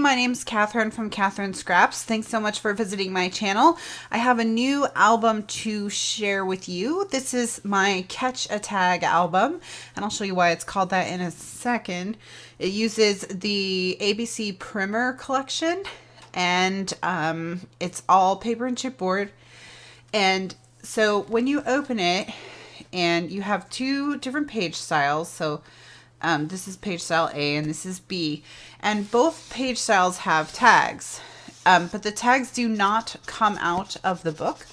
my name's Kathryn from Kathryn Scraps. Thanks so much for visiting my channel. I have a new album to share with you. This is my Catch a Tag album, and I'll show you why it's called that in a second. It uses the ABC Primer collection, and it's all paper and chipboard. And so when you open it, and you have two different page styles, so this is page style A and this is B, and both page styles have tags, but the tags do not come out of the book.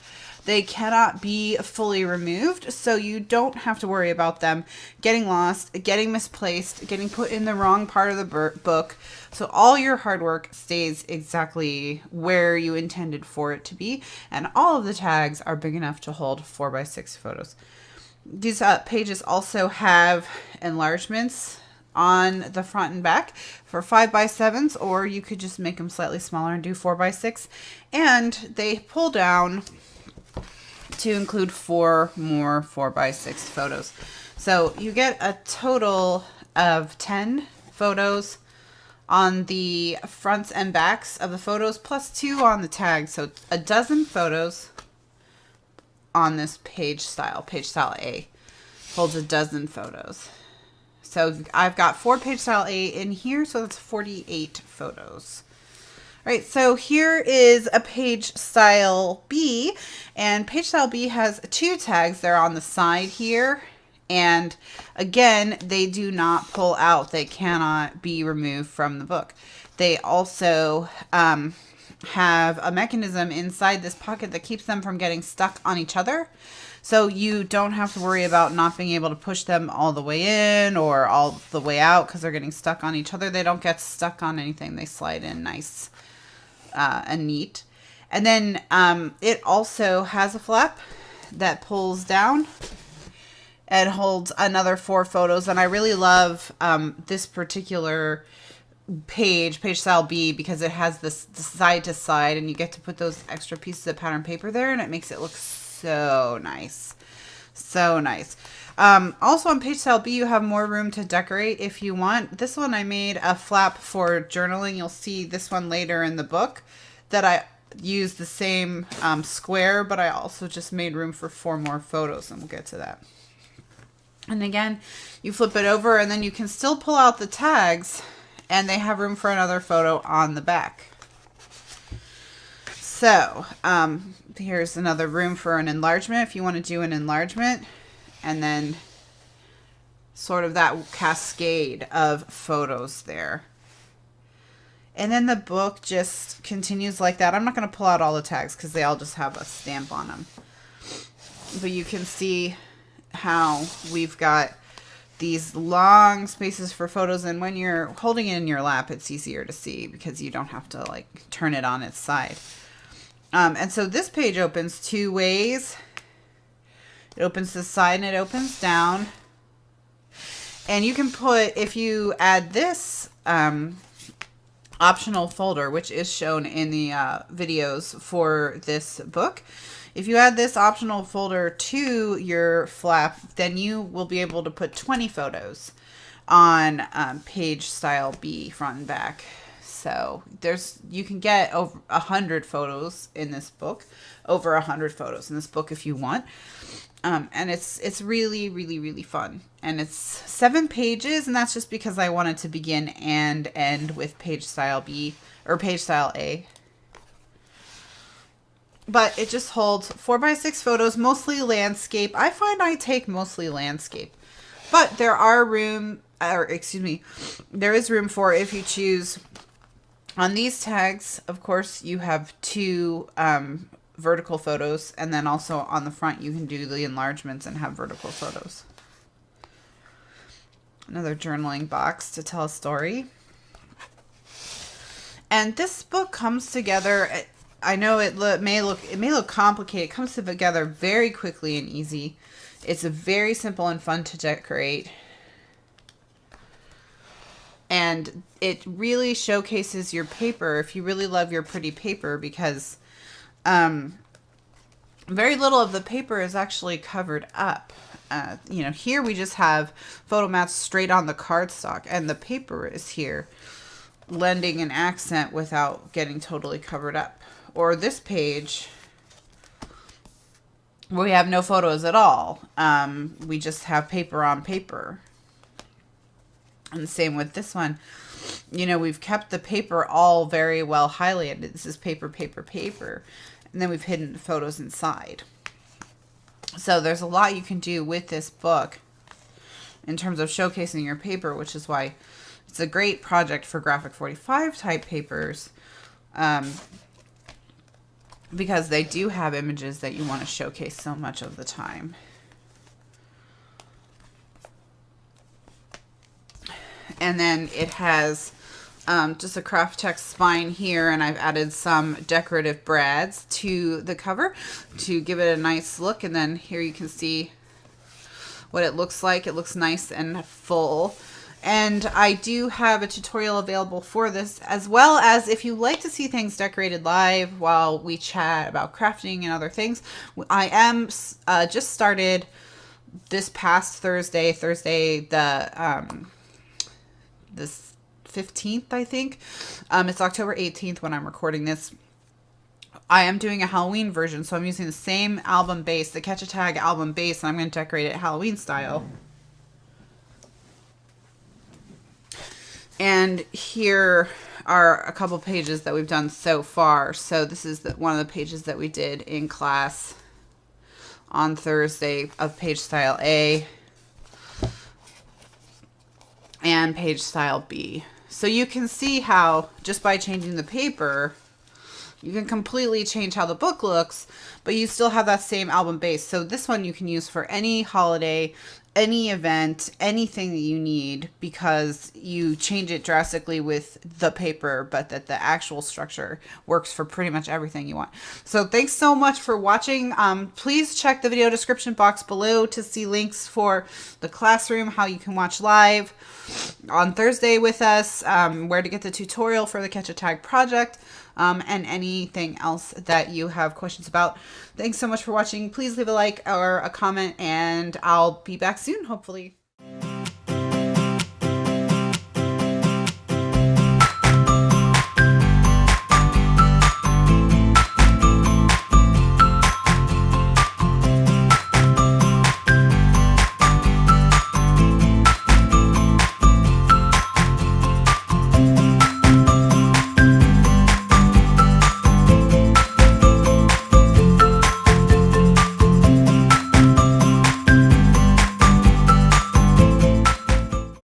They cannot be fully removed, so you don't have to worry about them getting lost, getting misplaced, getting put in the wrong part of the book. So all your hard work stays exactly where you intended for it to be, and all of the tags are big enough to hold 4x6 photos. These pages also have enlargements on the front and back for 5x7s, or you could just make them slightly smaller and do 4x6. And they pull down to include 4 more 4x6 photos. So you get a total of 10 photos on the fronts and backs of the photos, plus 2 on the tag. So a dozen photos on this page style A holds a dozen photos. So I've got 4 page style A in here, so that's 48 photos. All right, so here is a page style B, and page style B has 2 tags. They're on the side here, and again, they do not pull out. They cannot be removed from the book. They also have a mechanism inside this pocket that keeps them from getting stuck on each other. So you don't have to worry about not being able to push them all the way in or all the way out because they're getting stuck on each other. They don't get stuck on anything. They slide in nice and neat. And then it also has a flap that pulls down and holds another 4 photos. And I really love this particular page style B, because it has this side to side, and you get to put those extra pieces of pattern paper there, and it makes it look so nice. So nice. Also on page style B, you have more room to decorate if you want. This one I made a flap for journaling. You'll see this one later in the book that I used the same square, but I also just made room for 4 more photos, and we'll get to that. And again, you flip it over, and then you can still pull out the tags, and they have room for another photo on the back. So here's another room for an enlargement if you want to do an enlargement, and then sort of that cascade of photos there. And then the book just continues like that. I'm not going to pull out all the tags because they all just have a stamp on them. But you can see how we've got these long spaces for photos, and when you're holding it in your lap, it's easier to see because you don't have to like turn it on its side. And so this page opens 2 ways. It opens this side and it opens down. And you can put, if you add this optional folder, which is shown in the videos for this book, if you add this optional folder to your flap, then you will be able to put 20 photos on page style B, front and back. So you can get over 100 photos in this book, over 100 photos in this book if you want. And it's really, really, really fun. And it's 7 pages, and that's just because I wanted to begin and end with page style B or page style A. But it just holds 4x6 photos, mostly landscape. I find I take mostly landscape. But there is room for, if you choose, on these tags, of course, you have 2 vertical photos, and then also on the front you can do the enlargements and have vertical photos. Another journaling box to tell a story. And this book comes together, I know it may look complicated. It comes together very quickly and easy. It's very simple and fun to decorate. And it really showcases your paper if you really love your pretty paper, because very little of the paper is actually covered up. Here we just have photo mats straight on the cardstock, and the paper is here lending an accent without getting totally covered up. Or this page, we have no photos at all. We just have paper on paper. And the same with this one. You know, we've kept the paper all very well highlighted. This is paper, paper, paper. And then we've hidden the photos inside. So there's a lot you can do with this book in terms of showcasing your paper, which is why it's a great project for graphic 45 type papers. Because they do have images that you want to showcase so much of the time. And then it has just a craft text spine here, and I've added some decorative brads to the cover to give it a nice look. And then here you can see what it looks like. It looks nice and full. And I do have a tutorial available for this, as well as if you like to see things decorated live while we chat about crafting and other things. I am just started this past Thursday this 15th, I think. It's October 18th when I'm recording this. I am doing a Halloween version, so I'm using the same album base, the Catch a Tag album base, and I'm going to decorate it Halloween style. And here are a couple pages that we've done so far. So this is one of the pages that we did in class on Thursday of page style A and page style B. So you can see how just by changing the paper, you can completely change how the book looks, but you still have that same album base. So this one you can use for any holiday, any event, anything that you need, because you change it drastically with the paper, but that the actual structure works for pretty much everything you want. So thanks so much for watching. Please check the video description box below to see links for the classroom, how you can watch live on Thursday with us, where to get the tutorial for the Catch a Tag project, and anything else that you have questions about. Thanks so much for watching. Please leave a like or a comment, and I'll be back soon, hopefully.